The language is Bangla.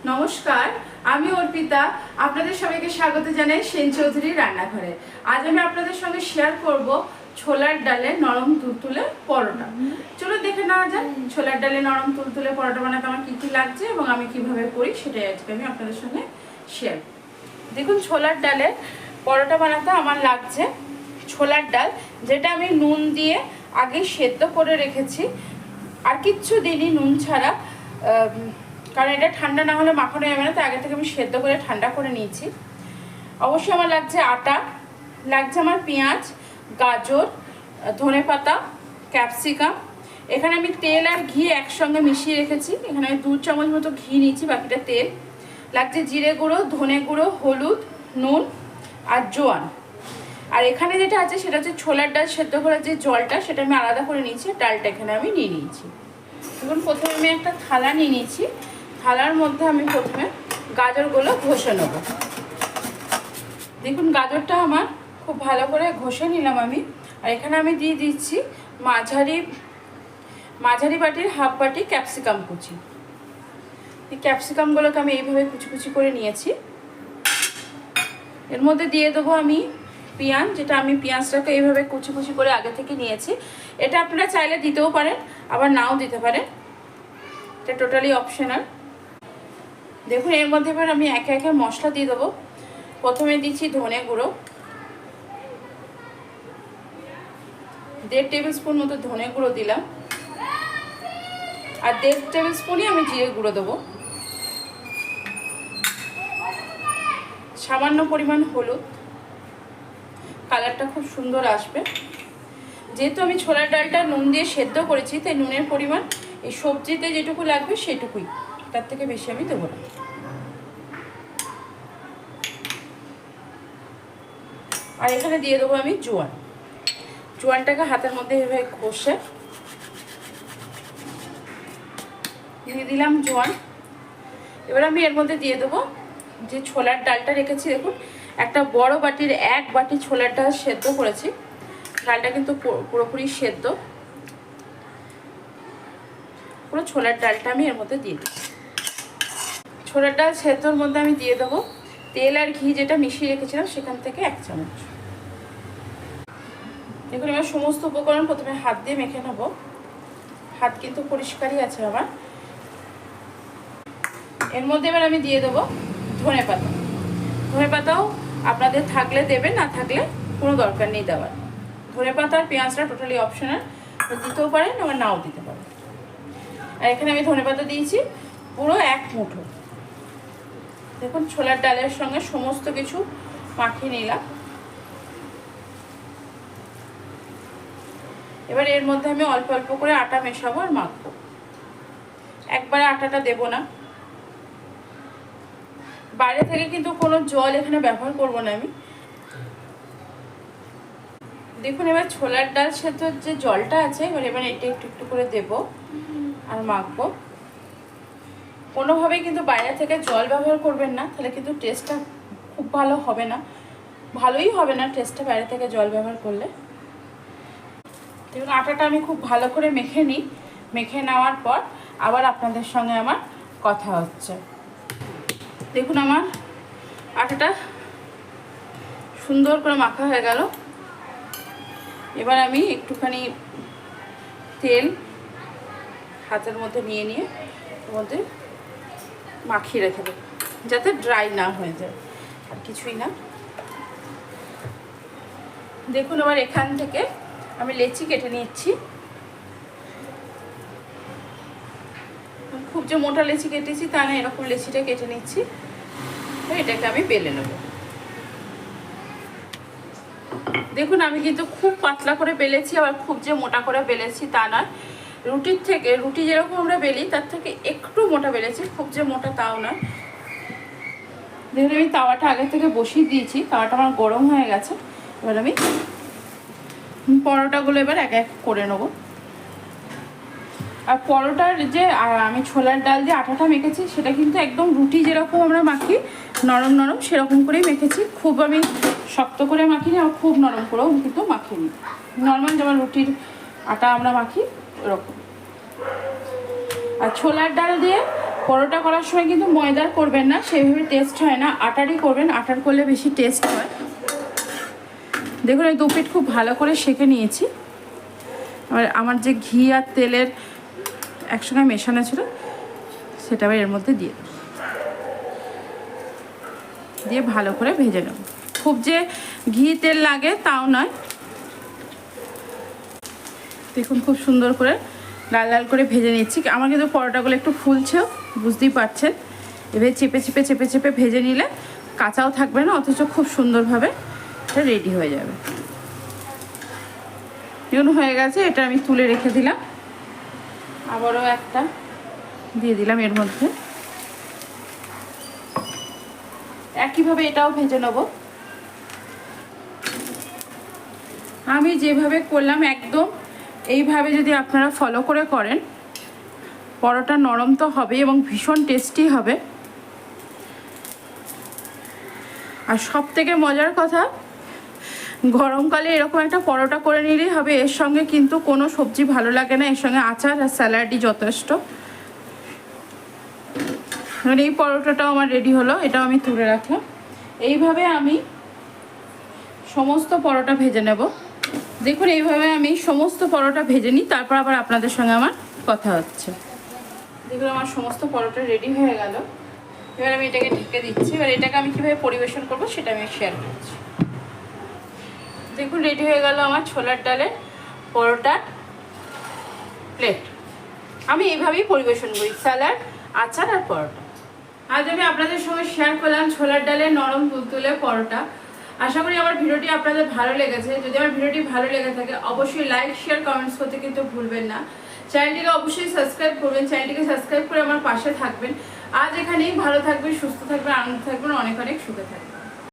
নমস্কার, আমি অর্পিতা। আপনাদের সবাইকে স্বাগত জানাই সেন চৌধুরীর রান্নাঘরে। আজ আমি আপনাদের সঙ্গে শেয়ার করব ছোলার ডালের নরম তুলতুলে পরোটা। চলো দেখে নেওয়া যাক ছোলার ডালে নরম তুলতুলে পরোটা বানাতে আমার কী কী লাগছে এবং আমি কিভাবে করি সেটাই আজকে আমি আপনাদের সঙ্গে শেয়ার। দেখুন, ছোলার ডালের পরোটা বানাতে আমার লাগছে ছোলার ডাল, যেটা আমি নুন দিয়ে আগে সেদ্ধ করে রেখেছি, আর কিচ্ছু দিনই নুন ছাড়া, কারণ এটা ঠান্ডা না হলে মাখানো যাবে না, তো আগে থেকে আমি সেদ্ধ করে ঠান্ডা করে নিয়েছি। অবশ্যই আমার লাগছে আটা, লাগছে আমার পেঁয়াজ, গাজর, ধনেপাতা, ক্যাপসিকাম। এখানে আমি তেল আর ঘি একসঙ্গে মিশিয়ে রেখেছি, এখানে আমি 2 চামচ মতো ঘি নিয়েছি, বাকিটা তেল। লাগছে জিরে গুঁড়ো, ধনে গুঁড়ো, হলুদ, নুন আর জোয়ান। আর এখানে যেটা আছে সেটা হচ্ছে ছোলার ডাল সেদ্ধ করার যে জলটা, সেটা আমি আলাদা করে নিয়েছি, ডালটা এখানে আমি নিয়ে নিয়েছি। এখন প্রথমে আমি একটা থালা নিয়ে নিয়েছি, থালার মধ্যে আমি প্রথমে গাজরগুলো ঘষে নেব। দেখুন, গাজরটা আমার খুব ভালো করে ঘষে নিলাম আমি। আর এখানে আমি দিয়ে দিচ্ছি মাঝারি বাটির হাফ বাটি ক্যাপসিকাম কুচি। এই ক্যাপসিকামগুলোকে আমি এইভাবে কুচি কুচি করে নিয়েছি। এর মধ্যে দিয়ে দেবো আমি পেঁয়াজ, যেটা আমি পেঁয়াজটাকে এইভাবে কুচি কুচি করে আগে থেকে নিয়েছি। এটা আপনারা চাইলে দিতেও পারেন, আবার নাও দিতে পারেন, এটা টোটালি অপশনাল। দেখুন, এর মধ্যে এবার আমি একে একে মশলা দিয়ে দেবো। প্রথমে দিচ্ছি ধনে গুঁড়ো, 1.5 টেবিল স্পুন মতো ধনে গুঁড়ো দিলাম, আর 1.5 টেবিল স্পুনই আমি জিরে গুঁড়ো দেবো। সামান্য পরিমাণ হলুদ, কালারটা খুব সুন্দর আসবে। যেহেতু আমি ছোলার ডালটা নুন দিয়ে সেদ্ধ করেছি, তাই নুনের পরিমাণ এই সবজিতে যেটুকু লাগবে সেটুকুই, তার থেকে বেশি আমি দেবো না। আর এখানে দিয়ে দেবো আমি জোয়ানটাকে হাতের মধ্যে এভাবে ঘষে দিয়ে দিলাম জোয়ান। এবার আমি এর মধ্যে দিয়ে দেবো যে ছোলার ডালটা রেখেছি। দেখুন, একটা বড় বাটির 1 বাটি ছোলার ডাল সেদ্ধ করেছি, ডালটা কিন্তু পুরোপুরি সেদ্ধ। পুরো ছোলার ডালটা আমি এর মধ্যে দিয়ে দিই। ছোলার ডাল সেদ্ধর মধ্যে আমি দিয়ে দেবো তেল আর ঘি, যেটা মিশিয়ে রেখেছিলাম সেখান থেকে 1 চামচ। দেখুন, এবার সমস্ত উপকরণ প্রথমে হাত দিয়ে মেখে নেবো। হাত কিন্তু পরিষ্কারই আছে আমার। এর মধ্যে এবার আমি দিয়ে দেবো ধনেপাতাও আপনাদের থাকলে দেবেন, না থাকলে কোনো দরকার নেই দেওয়ার। ধনেপাতা আর পেঁয়াজটা টোটালি অপশনাল, দিতেও পারেন আবার নাও দিতে পারেন। আর এখানে আমি ধনেপাতা দিয়েছি পুরো 1 মুঠো। দেখুন, ছোলার ডালের সঙ্গে সমস্ত কিছু মাখিয়ে নিলাম। এবার এর মধ্যে আমি অল্প অল্প করে আটা মেশাবো আর মাখবো, একবারে আটাটা দেবো না। বাইরে থেকে কিন্তু কোনো জল এখানে ব্যবহার করব না আমি। দেখুন, এবার ছোলার ডাল সেদ্ধর যে জলটা আছে, এবার এটা একটু একটু করে দেবো আর মাখবো। কোনোভাবেই কিন্তু বাইরে থেকে জল ব্যবহার করবেন না, তাহলে কিন্তু টেস্টটা খুব ভালো হবে না, ভালোই হবে না টেস্টটা বাইরে থেকে জল ব্যবহার করলে। দেখুন, আটাটা আমি খুব ভালো করে মেখে নিই। মেখে নেওয়ার পর আবার আপনাদের সঙ্গে আমার কথা হচ্ছে। দেখুন, আমার আটাটা সুন্দর করে মাখা হয়ে গেল। এবার আমি একটুখানি তেল হাতের মধ্যে নিয়ে ওর মধ্যে মাখিয়ে রেখে দেবো, যাতে ড্রাই না হয়ে যায়, আর কিছুই না। দেখুন, আবার এখান থেকে আমি লেচি কেটে নিচ্ছি। খুব যে মোটা লেচি কেটেছি তা না, এরকম লেচিটা কেটে নিচ্ছি। এটাকে আমি বেলে নেব। দেখুন, আমি কিন্তু খুব পাতলা করে বেলেছি, আবার খুব যে মোটা করে বেলেছি তা নয়। রুটি যেরকম আমরা বেলি তার থেকে একটু মোটা বেলেছি, খুব যে মোটা তাও নয়। দেখুন, আমি তাওয়াটা আগে থেকে বসিয়ে দিয়েছি, তাওয়াটা আমার গরম হয়ে গেছে। এবার আমি পরোটাগুলো এবার এক এক করে নেব। আর পরোটার যে আমি ছোলার ডাল যে আটাটা মেখেছি, সেটা কিন্তু একদম রুটি যেরকম আমরা মাখি নরম নরম, সেরকম করেই মেখেছি। খুব আমি শক্ত করে মাখিনি, আর খুব নরম করেও কিন্তু মাখিনি, নর্মাল যেমন রুটির আটা আমরা মাখি ওরকম। আর ছোলার ডাল দিয়ে পরোটা করার সময় কিন্তু ময়দার করবেন না, সেইভাবে টেস্ট হয় না, আটারই করবেন, আটার করলে বেশি টেস্ট হয়। দেখুন এই 2 পিঠ খুব ভালো করে সেঁকে নিয়েছি। আর আমার যে ঘি আর তেলের একসঙ্গে মেশানো ছিল সেটা আবার এর মধ্যে দিয়ে ভালো করে ভেজে নেব। খুব যে ঘি তেল লাগে তাও নয়। দেখুন খুব সুন্দর করে লাল লাল করে ভেজে নিচ্ছি। আমার কিন্তু পরোটাগুলো একটু ফুলছেও, বুঝতেই পারছেন। এভাবে চেপে চেপে চেপে চেপে ভেজে নিলে কাঁচাও থাকবে না, অথচ খুব সুন্দরভাবে এটা রেডি হয়ে যাবে। দেখুন হয়ে গেছে, এটা আমি তুলে রেখে দিলাম। আবারও একটা দিয়ে দিলাম এর মধ্যে। একইভাবে এটাও ভেজে নেব। আমি যেভাবে করলাম একদম এইভাবে যদি আপনারা ফলো করে করেন, পরোটা নরম তো হবে এবং ভীষণ টেস্টি হবে। আর সব থেকে মজার কথা, গরমকালে এরকম একটা পরোটা করে নিলেই হবে। এর সঙ্গে কিন্তু কোনো সবজি ভালো লাগে না, এর সঙ্গে আচার আর স্যালাডই যথেষ্ট। এই পরোটাটাও আমার রেডি হলো, এটাও আমি তুলে রাখলাম। এইভাবে আমি সমস্ত পরোটা ভেজে নেব। দেখুন এইভাবে আমি সমস্ত পরোটা ভেজে নিই, তারপর আবার আপনাদের সঙ্গে আমার কথা হচ্ছে। দেখুন আমার সমস্ত পরোটা রেডি হয়ে গেল। এবার আমি এটাকে ঢেকে দিচ্ছি। এবার এটাকে আমি কীভাবে পরিবেশন করবো সেটা আমি শেয়ার করছি। দেখুন রেডি হয়ে গেল আমার ছোলার ডালের পরোটার প্লেট। আমি এইভাবেই পরিবেশন করি, স্যালাড, আচার আর পরোটা। আজ আমি আপনাদের সঙ্গে শেয়ার করলাম ছোলার ডালের নরম তুলতুলে পরোটা। আশা করি আমার ভিডিওটি আপনাদের ভালো লেগেছে। যদি আমার ভিডিওটি ভালো লেগে থাকে অবশ্যই লাইক, শেয়ার, কমেন্টস করতে কিন্তু ভুলবেন না। চ্যানেলটিকে অবশ্যই সাবস্ক্রাইব করবেন। চ্যানেলটিকে সাবস্ক্রাইব করে আমার পাশে থাকবেন। আজ এখানেই, ভালো থাকবেন, সুস্থ থাকবেন, আনন্দ থাকবেন, অনেক অনেক সুখে থাকবেন।